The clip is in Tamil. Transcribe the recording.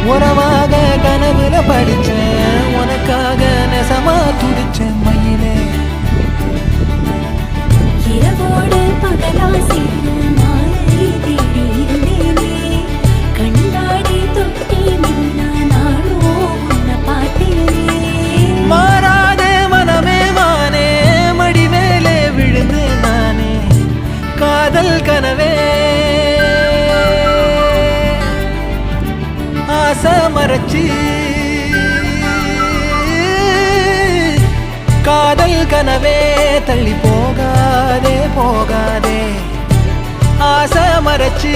உறவாக கனவுல படிச்சேன் உனக்காக நெசமா துடிச்சேன் மயிலே இரவோடு பகலா சேர மாலை தேடி இருந்தேனே கண்ணாடி தொட்டி நின்னா நாளோ உன்னை பார்த்தேனே மாறாதே மனமே மானே மடி மேலே விழுந்து நானே காதல் கனவே ஆசை மறைச்சி காதல் கனவே தள்ளி போகாதே போகாதே ஆசை மறைச்சி